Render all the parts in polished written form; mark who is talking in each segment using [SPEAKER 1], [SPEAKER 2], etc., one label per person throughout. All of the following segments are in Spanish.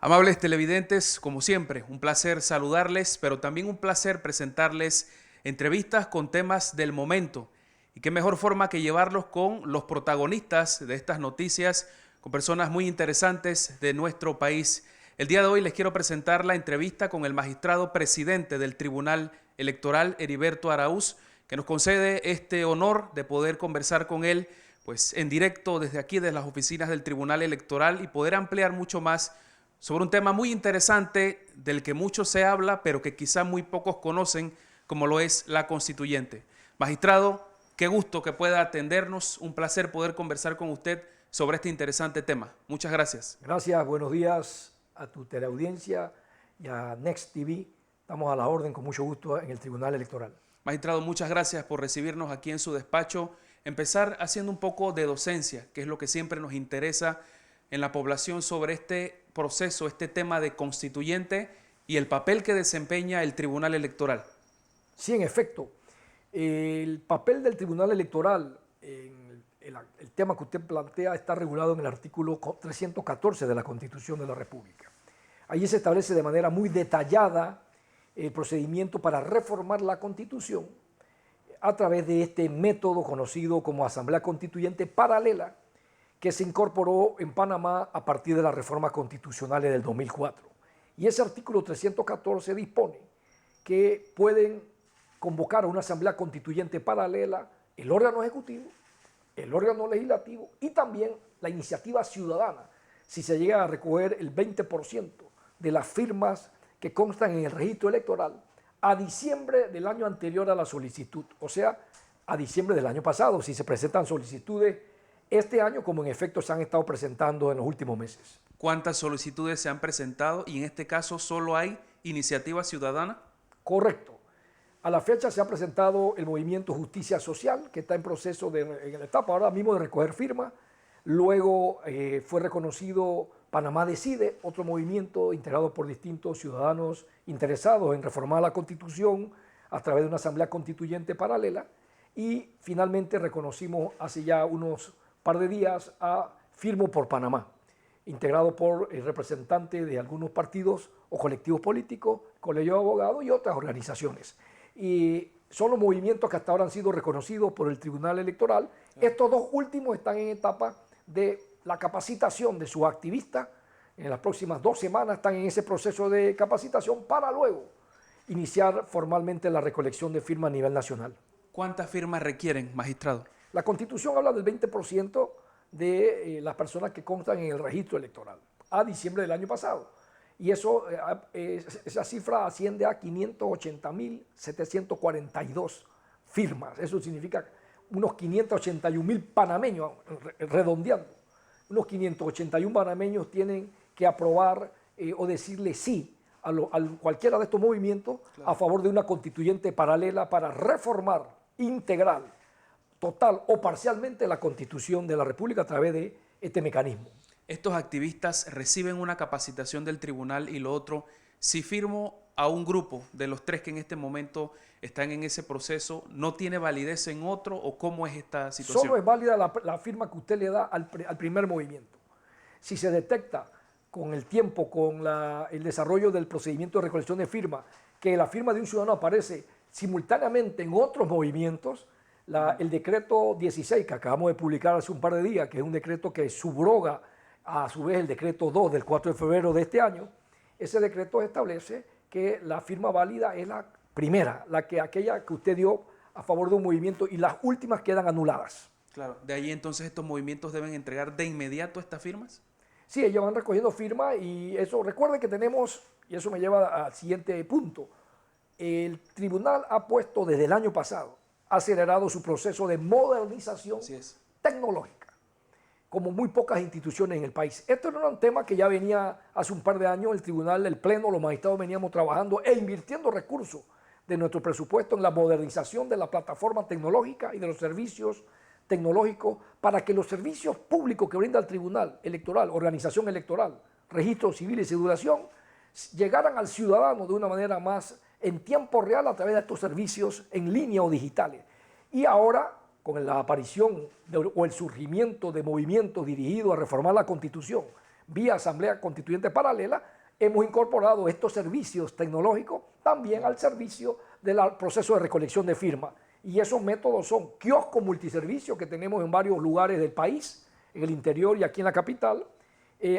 [SPEAKER 1] Amables televidentes, como siempre, un placer saludarles, pero también un placer presentarles entrevistas con temas del momento. Y qué mejor forma que llevarlos con los protagonistas de estas noticias, con personas muy interesantes de nuestro país. El día de hoy les quiero presentar la entrevista con el magistrado presidente del Tribunal Electoral, Heriberto Araúz, que nos concede este honor de poder conversar con él pues, en directo desde aquí, desde las oficinas del Tribunal Electoral, y poder ampliar mucho más sobre un tema muy interesante del que mucho se habla, pero que quizá muy pocos conocen, como lo es la constituyente. Magistrado, qué gusto que pueda atendernos, un placer poder conversar con usted sobre este interesante tema. Muchas gracias.
[SPEAKER 2] Gracias, buenos días a tu teleaudiencia y a Next TV. Estamos a la orden con mucho gusto en el Tribunal Electoral.
[SPEAKER 1] Magistrado, muchas gracias por recibirnos aquí en su despacho. Empezar haciendo un poco de docencia, que es lo que siempre nos interesa en la población sobre este proceso, este tema de constituyente y el papel que desempeña el Tribunal Electoral.
[SPEAKER 2] Sí, en efecto, el papel del Tribunal Electoral en el tema que usted plantea está regulado en el artículo 314 de la Constitución de la República. Allí se establece de manera muy detallada el procedimiento para reformar la Constitución a través de este método conocido como Asamblea Constituyente Paralela, que se incorporó en Panamá a partir de las reformas constitucionales del 2004. Y ese artículo 314 dispone que pueden convocar a una asamblea constituyente paralela el órgano ejecutivo, el órgano legislativo y también la iniciativa ciudadana, si se llega a recoger el 20% de las firmas que constan en el registro electoral a diciembre del año anterior a la solicitud, o sea, a diciembre del año pasado, si se presentan solicitudes este año, como en efecto se han estado presentando en los últimos meses.
[SPEAKER 1] ¿Cuántas solicitudes se han presentado y en este caso solo hay iniciativa ciudadana?
[SPEAKER 2] Correcto. A la fecha se ha presentado el movimiento Justicia Social, que está en proceso en la etapa ahora mismo de recoger firmas. Luego fue reconocido Panamá Decide, otro movimiento integrado por distintos ciudadanos interesados en reformar la Constitución a través de una asamblea constituyente paralela. Y finalmente reconocimos hace ya unos par de días a Firmo por Panamá, integrado por representantes de algunos partidos o colectivos políticos, colegios de abogados y otras organizaciones. Y son los movimientos que hasta ahora han sido reconocidos por el Tribunal Electoral. Estos dos últimos están en etapa de la capacitación de sus activistas. En las próximas 2 semanas están en ese proceso de capacitación para luego iniciar formalmente la recolección de firmas a nivel nacional.
[SPEAKER 1] ¿Cuántas firmas requieren, magistrado?
[SPEAKER 2] La Constitución habla del 20% de las personas que constan en el registro electoral a diciembre del año pasado. Y esa cifra asciende a 580.742 firmas. Eso significa unos 581.000 panameños, redondeando. Unos 581 panameños tienen que aprobar o decirle sí a cualquiera de estos movimientos, claro, a favor de una constituyente paralela para reformar integral, total o parcialmente la Constitución de la República a través de este mecanismo.
[SPEAKER 1] Estos activistas reciben una capacitación del tribunal y lo otro, si firmo a un grupo de los 3 que en este momento están en ese proceso, ¿no tiene validez en otro o cómo es esta situación?
[SPEAKER 2] Solo es válida la firma que usted le da al primer movimiento. Si se detecta con el tiempo, con el desarrollo del procedimiento de recolección de firmas, que la firma de un ciudadano aparece simultáneamente en otros movimientos, el decreto 16 que acabamos de publicar hace un par de días, que es un decreto que subroga a su vez el decreto 2 del 4 de febrero de este año, ese decreto establece que la firma válida es la primera, aquella que usted dio a favor de un movimiento y las últimas quedan anuladas.
[SPEAKER 1] Claro, de ahí entonces estos movimientos deben entregar de inmediato estas firmas.
[SPEAKER 2] Sí, ellos van recogiendo firmas y eso, recuerden que tenemos, y eso me lleva al siguiente punto, el tribunal ha puesto desde el año pasado, ha acelerado su proceso de modernización tecnológica, como muy pocas instituciones en el país. Esto no era un tema que ya venía hace un par de años, el tribunal, el pleno, los magistrados veníamos trabajando e invirtiendo recursos de nuestro presupuesto en la modernización de la plataforma tecnológica y de los servicios tecnológicos para que los servicios públicos que brinda el Tribunal Electoral, Organización Electoral, Registro Civil y Cedulación, llegaran al ciudadano de una manera más en tiempo real a través de estos servicios en línea o digitales. Y ahora, con la aparición o el surgimiento de movimientos dirigidos a reformar la Constitución vía Asamblea Constituyente Paralela, hemos incorporado estos servicios tecnológicos también al servicio del proceso de recolección de firmas. Y esos métodos son kioscos multiservicios que tenemos en varios lugares del país, en el interior y aquí en la capital.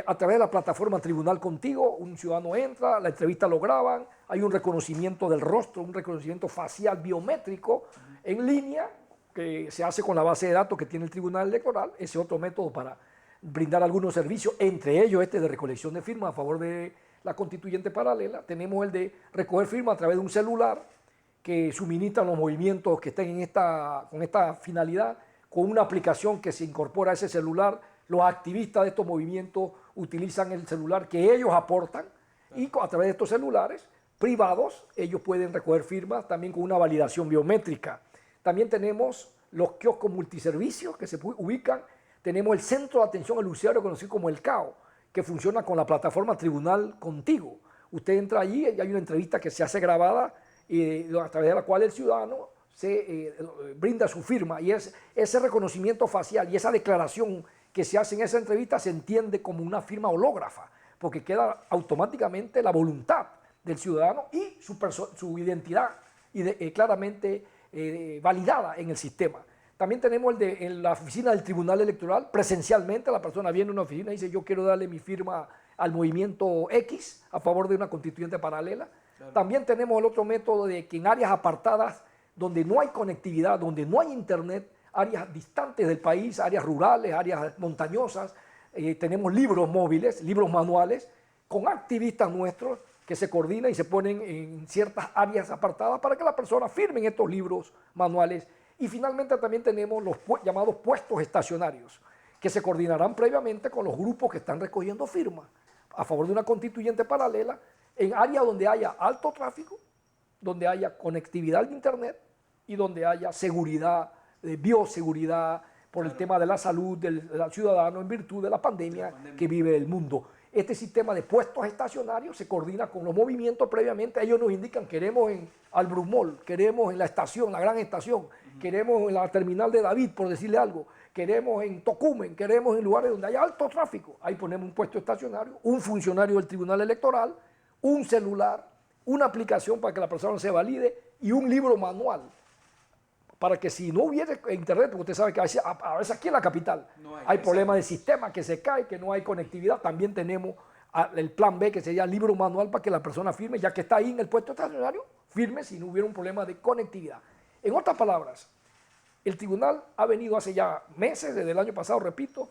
[SPEAKER 2] A través de la plataforma Tribunal Contigo, un ciudadano entra, la entrevista lo graban, hay un reconocimiento del rostro, un reconocimiento facial biométrico en línea que se hace con la base de datos que tiene el Tribunal Electoral. Ese otro método para brindar algunos servicios, entre ellos este de recolección de firmas a favor de la constituyente paralela. Tenemos el de recoger firmas a través de un celular que suministran los movimientos que estén con esta finalidad, con una aplicación que se incorpora a ese celular. Los activistas de estos movimientos utilizan el celular que ellos aportan y a través de estos celulares privados ellos pueden recoger firmas también con una validación biométrica. También tenemos los kioscos multiservicios que se ubican. Tenemos el Centro de Atención al Usuario, conocido como el CAO, que funciona con la plataforma Tribunal Contigo. Usted entra allí y hay una entrevista que se hace grabada a través de la cual el ciudadano se brinda su firma, y ese reconocimiento facial y esa declaración que se hace en esa entrevista se entiende como una firma hológrafa, porque queda automáticamente la voluntad del ciudadano y su identidad claramente validada en el sistema. También tenemos en la oficina del Tribunal Electoral, presencialmente la persona viene a una oficina y dice yo quiero darle mi firma al movimiento X a favor de una constituyente paralela. Claro. También tenemos el otro método de que en áreas apartadas donde no hay conectividad, donde no hay internet, áreas distantes del país, áreas rurales, áreas montañosas, tenemos libros móviles, libros manuales, con activistas nuestros que se coordinan y se ponen en ciertas áreas apartadas para que las personas firmen estos libros manuales. Y finalmente también tenemos los llamados puestos estacionarios, que se coordinarán previamente con los grupos que están recogiendo firmas a favor de una constituyente paralela en áreas donde haya alto tráfico, donde haya conectividad de internet y donde haya seguridad, bioseguridad por el tema de la salud del ciudadano en virtud de la pandemia que vive el mundo. Este sistema de puestos estacionarios se coordina con los movimientos previamente. Ellos nos indican, queremos en Albrumol, queremos en la estación, la gran estación, queremos en la terminal de David, por decirle algo, queremos en Tocumen, queremos en lugares donde haya alto tráfico. Ahí ponemos un puesto estacionario, un funcionario del Tribunal Electoral, un celular, una aplicación para que la persona se valide y un libro manual para que si no hubiera internet, porque usted sabe que a veces aquí en la capital hay problemas de sistema que se cae, que no hay conectividad, también tenemos el plan B, que sería libro manual para que la persona firme, ya que está ahí en el puesto estacionario, firme si no hubiera un problema de conectividad. En otras palabras, el tribunal ha venido hace ya meses, desde el año pasado, repito,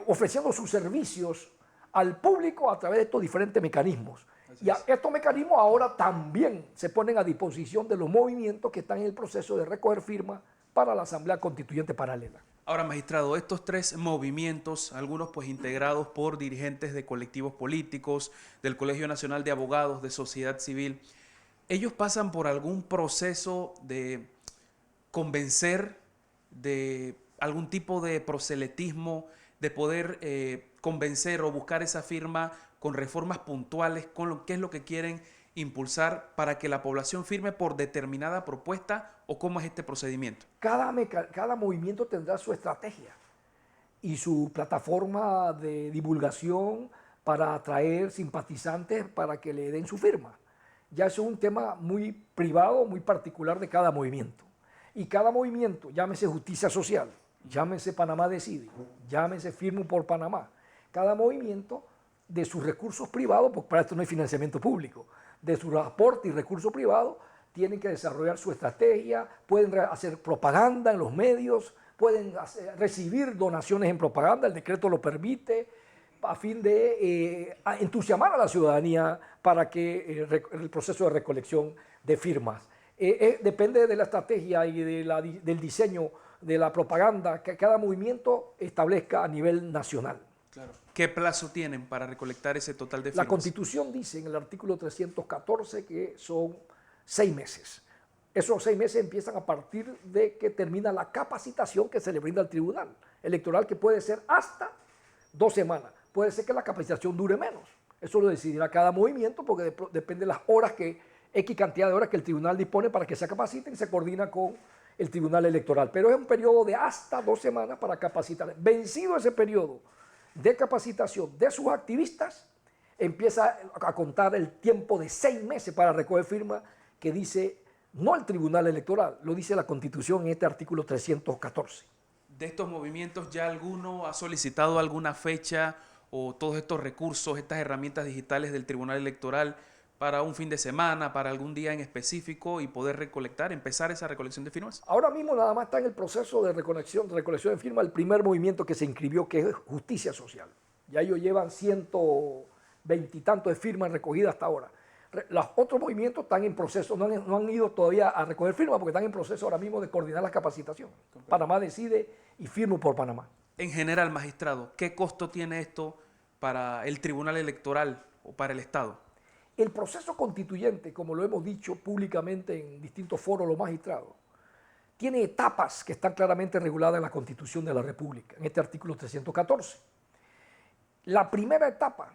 [SPEAKER 2] ofreciendo sus servicios al público a través de estos diferentes mecanismos. Y estos mecanismos ahora también se ponen a disposición de los movimientos que están en el proceso de recoger firmas para la Asamblea Constituyente Paralela.
[SPEAKER 1] Ahora, magistrado, estos tres movimientos, algunos pues integrados por dirigentes de colectivos políticos, del Colegio Nacional de Abogados, de sociedad civil, ¿ellos pasan por algún proceso de convencer, de algún tipo de proselitismo, de poder convencer o buscar esa firma con reformas puntuales, qué es lo que quieren impulsar para que la población firme por determinada propuesta, o cómo es este procedimiento?
[SPEAKER 2] Cada movimiento tendrá su estrategia y su plataforma de divulgación para atraer simpatizantes para que le den su firma. Ya eso es un tema muy privado, muy particular de cada movimiento. Y cada movimiento, llámese Justicia Social, llámese Panamá Decide, llámese Firmo por Panamá, cada movimiento de sus recursos privados, porque para esto no hay financiamiento público, de sus aportes y recursos privados, tienen que desarrollar su estrategia, pueden hacer propaganda en los medios, pueden recibir donaciones en propaganda, el decreto lo permite, a fin de entusiasmar a la ciudadanía para que el proceso de recolección de firmas. Depende de la estrategia y del diseño de la propaganda que cada movimiento establezca a nivel nacional.
[SPEAKER 1] Claro. ¿Qué plazo tienen para recolectar ese total de firmas?
[SPEAKER 2] La Constitución dice en el artículo 314 que son 6 meses. Esos 6 meses empiezan a partir de que termina la capacitación que se le brinda al Tribunal Electoral, que puede ser hasta 2 semanas. Puede ser que la capacitación dure menos. Eso lo decidirá cada movimiento porque depende de las horas X cantidad de horas que el tribunal dispone para que se capaciten y se coordina con el Tribunal Electoral. Pero es un periodo de hasta 2 semanas para capacitar. Vencido ese periodo de capacitación de sus activistas, empieza a contar el tiempo de 6 meses para recoger firmas que dice no el Tribunal Electoral, lo dice la Constitución en este artículo 314.
[SPEAKER 1] ¿De estos movimientos ya alguno ha solicitado alguna fecha o todos estos recursos, estas herramientas digitales del Tribunal Electoral para un fin de semana, para algún día en específico y poder empezar esa recolección de firmas?
[SPEAKER 2] Ahora mismo nada más está en el proceso de recolección de firmas el primer movimiento que se inscribió, que es Justicia Social. Ya ellos llevan 120 y tantos de firmas recogidas hasta ahora. Los otros movimientos están en proceso, no han ido todavía a recoger firmas porque están en proceso ahora mismo de coordinar la capacitación. Panamá decide y firmo por Panamá.
[SPEAKER 1] En general, magistrado, ¿qué costo tiene esto para el Tribunal Electoral o para el Estado?
[SPEAKER 2] El proceso constituyente, como lo hemos dicho públicamente en distintos foros los magistrados, tiene etapas que están claramente reguladas en la Constitución de la República, en este artículo 314. La primera etapa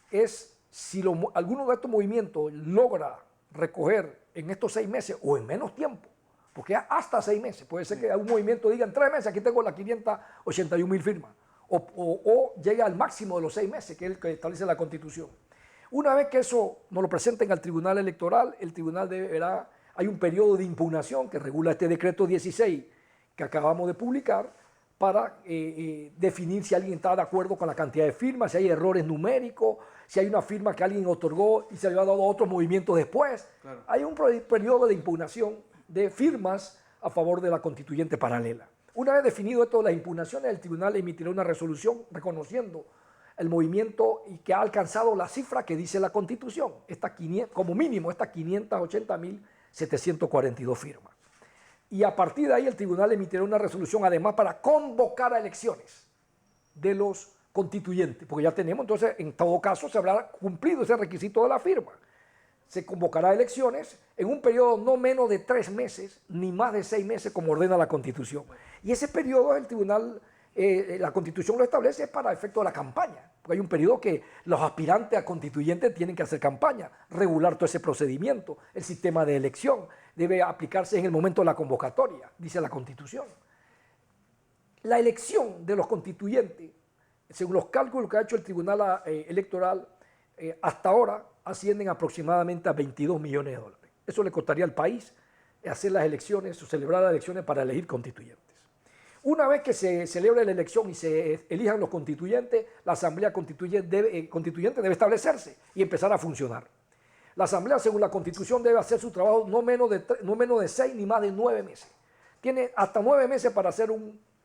[SPEAKER 2] es si alguno de estos movimientos logra recoger en estos 6 meses o en menos tiempo, porque hasta 6 meses, puede ser que un movimiento diga en 3 meses, aquí tengo las 581.000 firmas, o llega al máximo de los 6 meses, que es el que establece la Constitución. Una vez que eso nos lo presenten al Tribunal Electoral, el Tribunal hay un periodo de impugnación que regula este decreto 16 que acabamos de publicar para definir si alguien está de acuerdo con la cantidad de firmas, si hay errores numéricos, si hay una firma que alguien otorgó y se le ha dado a otros movimientos después. Claro. Hay un periodo de impugnación de firmas a favor de la constituyente paralela. Una vez definido esto de las impugnaciones, el tribunal emitirá una resolución reconociendo el movimiento y que ha alcanzado la cifra que dice la Constitución, como mínimo estas 580.742 firmas. Y a partir de ahí el tribunal emitirá una resolución además para convocar a elecciones de los constituyentes, porque ya tenemos, entonces en todo caso se habrá cumplido ese requisito de la firma. Se convocará a elecciones en un periodo no menos de 3 meses, ni más de 6 meses como ordena la Constitución. Y ese periodo el tribunal, la Constitución lo establece para efecto de la campaña, porque hay un periodo que los aspirantes a constituyentes tienen que hacer campaña, regular todo ese procedimiento, el sistema de elección debe aplicarse en el momento de la convocatoria, dice la Constitución. La elección de los constituyentes, según los cálculos que ha hecho el Tribunal Electoral, hasta ahora ascienden aproximadamente a 22 millones de dólares. Eso le costaría al país hacer las elecciones o celebrar las elecciones para elegir constituyentes. Una vez que se celebre la elección y se elijan los constituyentes, la Asamblea Constituyente debe establecerse y empezar a funcionar. La Asamblea, según la Constitución, debe hacer su trabajo no menos de 6 ni más de 9 meses. Tiene hasta 9 meses para hacer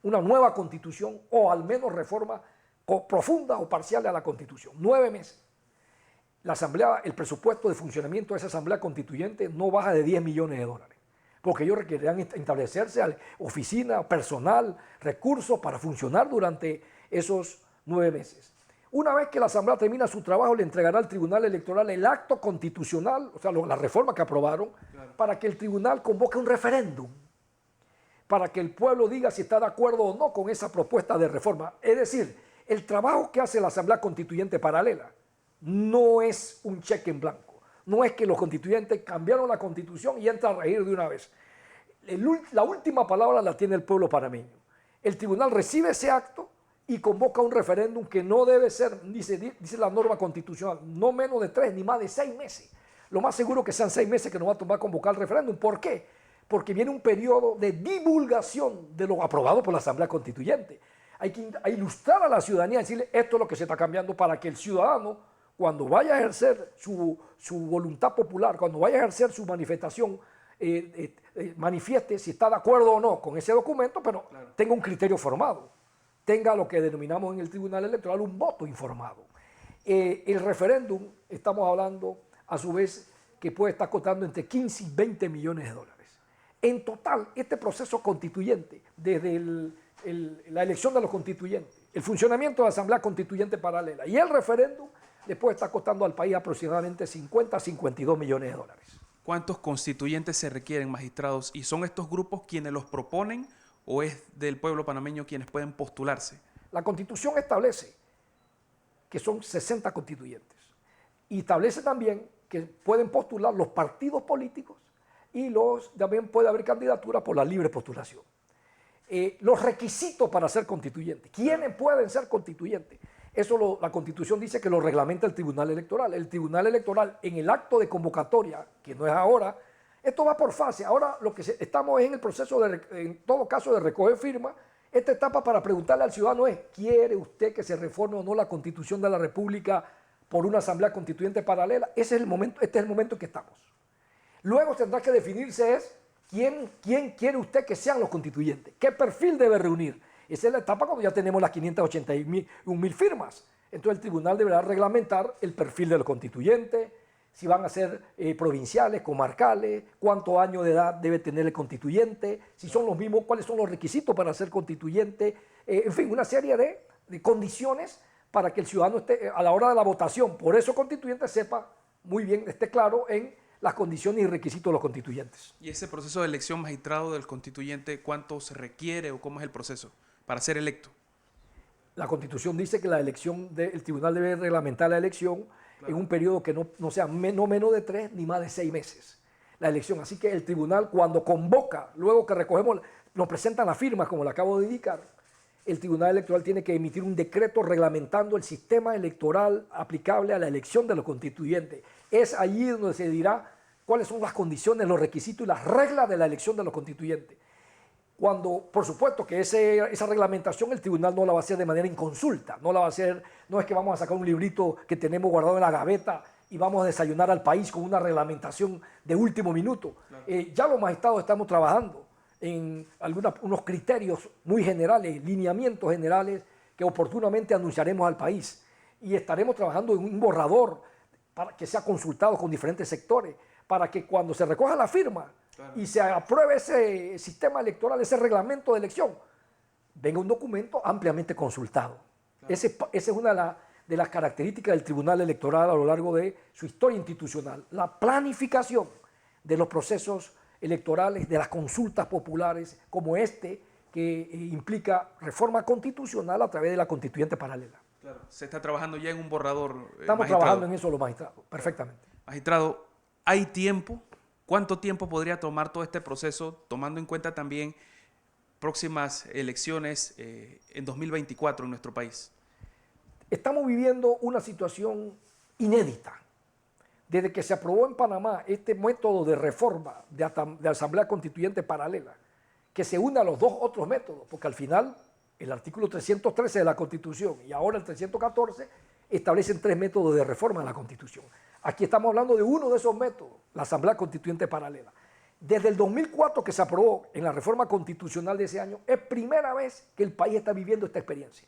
[SPEAKER 2] una nueva Constitución o al menos reforma profunda o parcial a la Constitución. 9 meses. La Asamblea, el presupuesto de funcionamiento de esa Asamblea Constituyente no baja de 10 millones de dólares, porque ellos requerirán establecerse oficina, personal, recursos para funcionar durante esos 9 meses. Una vez que la Asamblea termina su trabajo, le entregará al Tribunal Electoral el acto constitucional, o sea, la reforma que aprobaron, claro, para que el Tribunal convoque un referéndum, para que el pueblo diga si está de acuerdo o no con esa propuesta de reforma. Es decir, el trabajo que hace la Asamblea Constituyente paralela no es un cheque en blanco. No es que los constituyentes cambiaron la Constitución y entran a regir de una vez. La última palabra la tiene el pueblo panameño. El tribunal recibe ese acto y convoca un referéndum que no debe ser, dice la norma constitucional, no menos de 3 ni más de 6 meses. Lo más seguro que sean 6 meses que nos va a tomar convocar el referéndum. ¿Por qué? Porque viene un periodo de divulgación de lo aprobado por la Asamblea Constituyente. Hay que ilustrar a la ciudadanía, decirle esto es lo que se está cambiando para que el ciudadano, cuando vaya a ejercer su voluntad popular, cuando vaya a ejercer su manifestación, manifieste si está de acuerdo o no con ese documento, pero claro, tenga un criterio formado, tenga lo que denominamos en el Tribunal Electoral un voto informado. El referéndum, estamos hablando a su vez que puede estar costando entre 15 y 20 millones de dólares. En total, este proceso constituyente, desde la elección de los constituyentes, el funcionamiento de la Asamblea Constituyente paralela y el referéndum, le puede estar costando al país aproximadamente 50 a 52 millones de dólares.
[SPEAKER 1] ¿Cuántos constituyentes se requieren, magistrados? ¿Y son estos grupos quienes los proponen o es del pueblo panameño quienes pueden postularse?
[SPEAKER 2] La Constitución establece que son 60 constituyentes y establece también que pueden postular los partidos políticos y también puede haber candidaturas por la libre postulación. Los requisitos para ser constituyente, ¿quiénes pueden ser constituyentes? Eso la Constitución dice que lo reglamenta el Tribunal Electoral. El Tribunal Electoral, en el acto de convocatoria, que no es ahora, esto va por fase. Ahora lo que estamos en el proceso, en todo caso, de recoger firmas. Esta etapa para preguntarle al ciudadano es: ¿quiere usted que se reforme o no la Constitución de la República por una asamblea constituyente paralela? Ese es el momento, este es el momento en que estamos. Luego tendrá que definirse quién quiere usted que sean los constituyentes, qué perfil debe reunir. Esa es la etapa cuando ya tenemos las 581.000 firmas. Entonces el tribunal deberá reglamentar el perfil de los constituyentes, si van a ser provinciales, comarcales, cuántos años de edad debe tener el constituyente, si son los mismos, cuáles son los requisitos para ser constituyente, en fin, una serie de condiciones para que el ciudadano esté a la hora de la votación, por eso constituyente, sepa muy bien, esté claro en las condiciones y requisitos de los constituyentes.
[SPEAKER 1] ¿Y ese proceso de elección, magistrado, del constituyente, cuánto se requiere o cómo es el proceso para ser electo?
[SPEAKER 2] La Constitución dice que la elección el tribunal debe reglamentar la elección en un periodo que no sea no menos de 3 ni más de 6 meses. La elección, así que el tribunal cuando convoca, luego que recogemos, nos presentan las firmas, como le acabo de indicar, el tribunal electoral tiene que emitir un decreto reglamentando el sistema electoral aplicable a la elección de los constituyentes. Es allí donde se dirá cuáles son las condiciones, los requisitos y las reglas de la elección de los constituyentes. Cuando, por supuesto que esa reglamentación el tribunal no la va a hacer de manera inconsulta, no la va a hacer, no es que vamos a sacar un librito que tenemos guardado en la gaveta y vamos a desayunar al país con una reglamentación de último minuto. Claro. Ya los magistrados estamos trabajando en unos criterios muy generales, lineamientos generales que oportunamente anunciaremos al país, y estaremos trabajando en un borrador para que sea consultado con diferentes sectores, para que cuando se recoja la firma, claro, y se apruebe ese sistema electoral, ese reglamento de elección, venga un documento ampliamente consultado. Claro. Esa es una de las características del Tribunal Electoral a lo largo de su historia institucional, la planificación de los procesos electorales, de las consultas populares como que implica reforma constitucional a través de la constituyente paralela.
[SPEAKER 1] Claro. Se está trabajando ya en un borrador.
[SPEAKER 2] Estamos trabajando en eso los magistrados, perfectamente.
[SPEAKER 1] Magistrado, ¿hay tiempo? ¿Cuánto tiempo podría tomar todo este proceso, tomando en cuenta también próximas elecciones en 2024 en nuestro país?
[SPEAKER 2] Estamos viviendo una situación inédita. Desde que se aprobó en Panamá este método de reforma de asamblea constituyente paralela, que se une a los dos otros métodos, porque al final el artículo 313 de la Constitución y ahora el 314 establecen 3 métodos de reforma de la Constitución. Aquí estamos hablando de uno de esos métodos, la asamblea constituyente paralela. Desde el 2004 que se aprobó en la reforma constitucional de ese año, es primera vez que el país está viviendo esta experiencia.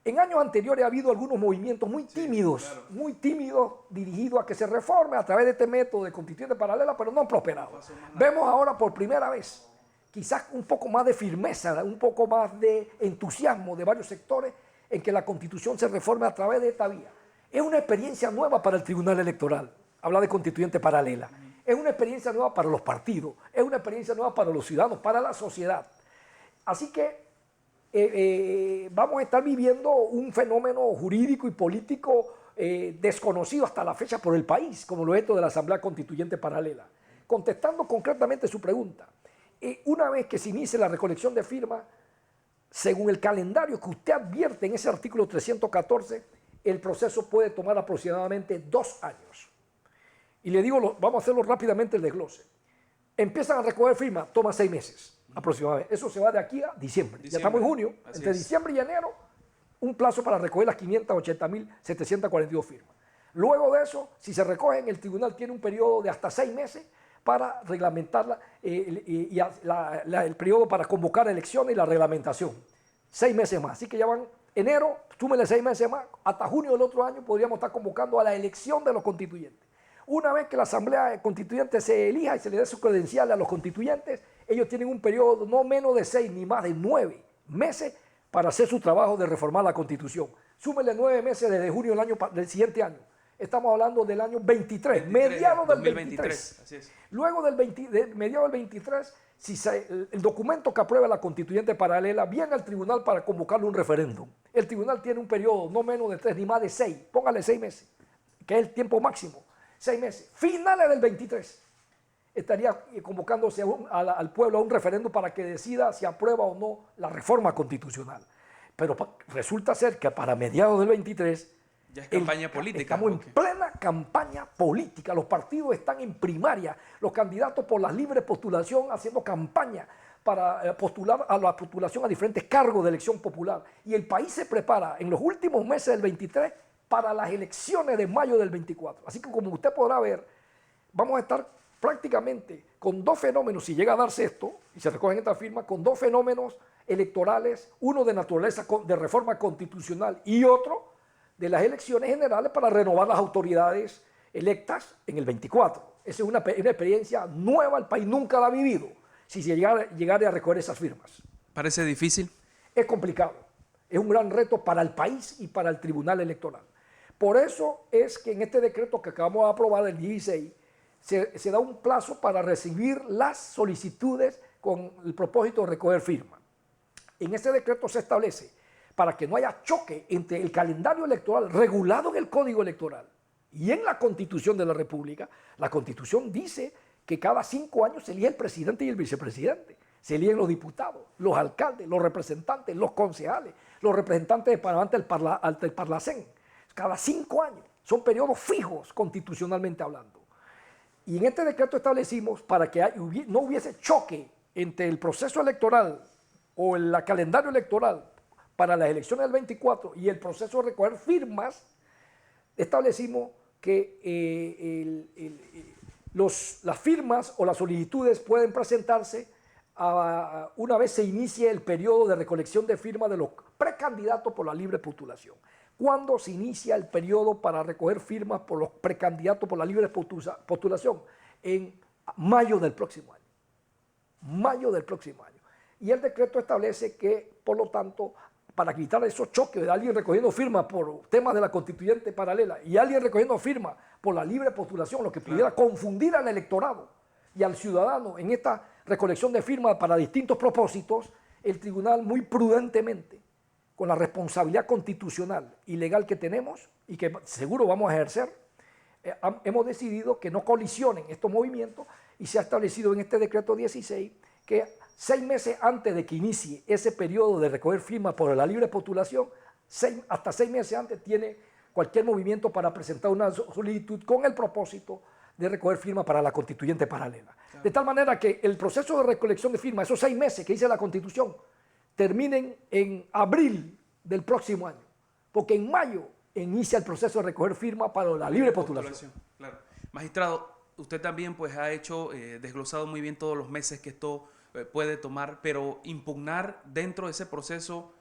[SPEAKER 2] En años anteriores ha habido algunos movimientos muy tímidos, sí, claro, muy tímidos, dirigidos a que se reforme a través de este método de constituyente paralela, pero no han prosperado. Vemos ahora por primera vez, quizás un poco más de firmeza, un poco más de entusiasmo de varios sectores en que la Constitución se reforme a través de esta vía. Es una experiencia nueva para el Tribunal Electoral, habla de constituyente paralela. Es una experiencia nueva para los partidos, es una experiencia nueva para los ciudadanos, para la sociedad. Así que vamos a estar viviendo un fenómeno jurídico y político desconocido hasta la fecha por el país, como lo es esto de la Asamblea Constituyente Paralela. Contestando concretamente su pregunta, una vez que se inicie la recolección de firmas, según el calendario que usted advierte en ese artículo 314, el proceso puede tomar aproximadamente 2 años. Y le digo, vamos a hacerlo rápidamente el desglose. Empiezan a recoger firmas, toma 6 meses aproximadamente. Eso se va de aquí a diciembre. Ya estamos en junio. Entre diciembre y enero, un plazo para recoger las 580.742 firmas. Luego de eso, si se recogen, el tribunal tiene un periodo de hasta 6 meses para reglamentarla el periodo para convocar elecciones y la reglamentación. 6 meses más. Así que ya van enero, súmele 6 meses más. Hasta junio del otro año podríamos estar convocando a la elección de los constituyentes. Una vez que la Asamblea Constituyente se elija y se le dé sus credenciales a los constituyentes, ellos tienen un periodo no menos de 6 ni más de 9 meses para hacer su trabajo de reformar la Constitución. Súmele 9 meses desde junio del siguiente año. Estamos hablando del año 23, mediados del 23. Así es. Luego de mediados del 23, el documento que aprueba la Constituyente paralela viene al tribunal para convocarle un referéndum. El tribunal tiene un periodo no menos de 3 ni más de 6, póngale 6 meses, que es el tiempo máximo. 6 meses, finales del 23, estaría convocándose al pueblo a un referéndum para que decida si aprueba o no la reforma constitucional. Pero resulta ser que para mediados del 23
[SPEAKER 1] ya es campaña política.
[SPEAKER 2] Estamos en plena campaña política. Los partidos están en primaria. Los candidatos por la libre postulación haciendo campaña para postular a la postulación a diferentes cargos de elección popular. Y el país se prepara en los últimos meses del 23 para las elecciones de mayo del 24. Así que como usted podrá ver, vamos a estar prácticamente con dos fenómenos, si llega a darse esto, y se recogen esta firma, con dos fenómenos electorales, uno de naturaleza de reforma constitucional y otro de las elecciones generales para renovar las autoridades electas en el 24. Esa es una experiencia nueva, el país nunca la ha vivido, si se llegara a recoger esas firmas.
[SPEAKER 1] ¿Parece difícil?
[SPEAKER 2] Es complicado, es un gran reto para el país y para el Tribunal Electoral. Por eso es que en este decreto que acabamos de aprobar, el 16, se da un plazo para recibir las solicitudes con el propósito de recoger firmas. En este decreto se establece, para que no haya choque entre el calendario electoral regulado en el Código Electoral y en la Constitución de la República, la Constitución dice que cada 5 años se elige el presidente y el vicepresidente, se eligen los diputados, los alcaldes, los representantes, los concejales, los representantes de Panamá ante el Parlacén, cada 5 años, son periodos fijos constitucionalmente hablando. Y en este decreto establecimos para que no hubiese choque entre el proceso electoral o el calendario electoral para las elecciones del 24 y el proceso de recoger firmas, establecimos que las firmas o las solicitudes pueden presentarse una vez se inicie el periodo de recolección de firmas de los precandidatos por la libre postulación. ¿Cuándo se inicia el periodo para recoger firmas por los precandidatos por la libre postulación? En mayo del próximo año. Mayo del próximo año. Y el decreto establece que, por lo tanto, para evitar esos choques de alguien recogiendo firmas por temas de la constituyente paralela y alguien recogiendo firmas por la libre postulación, lo que pudiera confundir al electorado y al ciudadano en esta recolección de firmas para distintos propósitos, el tribunal muy prudentemente, con la responsabilidad constitucional y legal que tenemos y que seguro vamos a ejercer, hemos decidido que no colisionen estos movimientos y se ha establecido en este decreto 16 que 6 meses antes de que inicie ese periodo de recoger firmas por la libre postulación, hasta 6 meses antes tiene cualquier movimiento para presentar una solicitud con el propósito de recoger firmas para la constituyente paralela. Claro. De tal manera que el proceso de recolección de firmas, esos 6 meses que dice la Constitución, terminen en abril del próximo año, porque en mayo inicia el proceso de recoger firmas para la libre postulación.
[SPEAKER 1] Claro. Magistrado, usted también pues ha hecho, desglosado muy bien todos los meses que esto puede tomar, pero impugnar dentro de ese proceso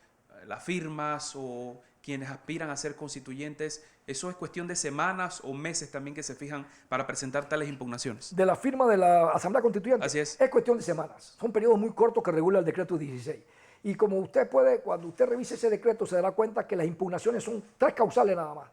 [SPEAKER 1] las firmas o quienes aspiran a ser constituyentes, ¿eso es cuestión de semanas o meses también que se fijan para presentar tales impugnaciones?
[SPEAKER 2] De la firma de la Asamblea Constituyente.
[SPEAKER 1] Así es.
[SPEAKER 2] Es cuestión de semanas. Son periodos muy cortos que regula el decreto 16. Y como usted puede, cuando usted revise ese decreto, se dará cuenta que las impugnaciones son 3 causales nada más.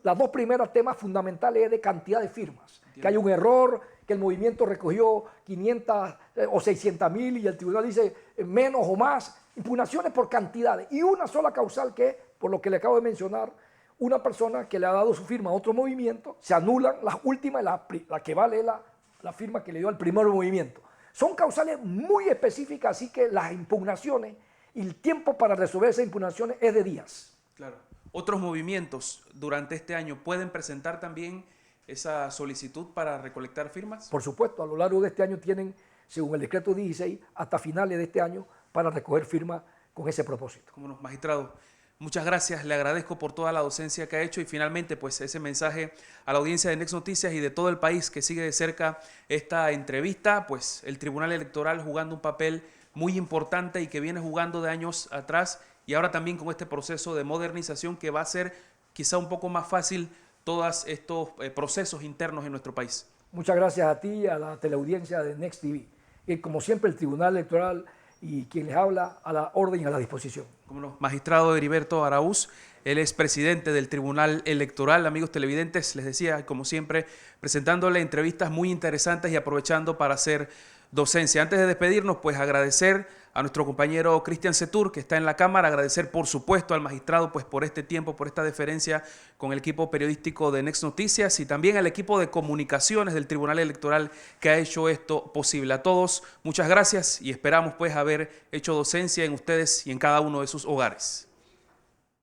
[SPEAKER 2] Las 2 primeras temas fundamentales es de cantidad de firmas. Entiendo. Que hay un error, que el movimiento recogió 500 o 600.000 y el tribunal dice menos o más. Impugnaciones por cantidades. Y una sola causal que, por lo que le acabo de mencionar, una persona que le ha dado su firma a otro movimiento, se anulan las últimas, la que vale la firma que le dio al primer movimiento. Son causales muy específicas, así que las impugnaciones y el tiempo para resolver esas impugnaciones es de días.
[SPEAKER 1] Claro. ¿Otros movimientos durante este año pueden presentar también esa solicitud para recolectar firmas?
[SPEAKER 2] Por supuesto, a lo largo de este año tienen, según el decreto 16, hasta finales de este año para recoger firmas con ese propósito.
[SPEAKER 1] Cómo no, magistrado. Muchas gracias, le agradezco por toda la docencia que ha hecho y finalmente pues ese mensaje a la audiencia de Next Noticias y de todo el país que sigue de cerca esta entrevista, pues el Tribunal Electoral jugando un papel muy importante y que viene jugando de años atrás y ahora también con este proceso de modernización que va a ser quizá un poco más fácil todos estos procesos internos en nuestro país.
[SPEAKER 2] Muchas gracias a ti y a la teleaudiencia de Next TV. Y como siempre el Tribunal Electoral y quien les habla a la orden y a la disposición.
[SPEAKER 1] Como no, magistrado Heriberto Araúz, él es presidente del Tribunal Electoral. Amigos televidentes, les decía, como siempre, presentándole entrevistas muy interesantes y aprovechando para hacer docencia. Antes de despedirnos, pues agradecer a nuestro compañero Cristian Setur, que está en la cámara, agradecer por supuesto al magistrado pues por este tiempo, por esta deferencia con el equipo periodístico de Next Noticias y también al equipo de comunicaciones del Tribunal Electoral que ha hecho esto posible. A todos, muchas gracias y esperamos pues haber hecho docencia en ustedes y en cada uno de sus hogares.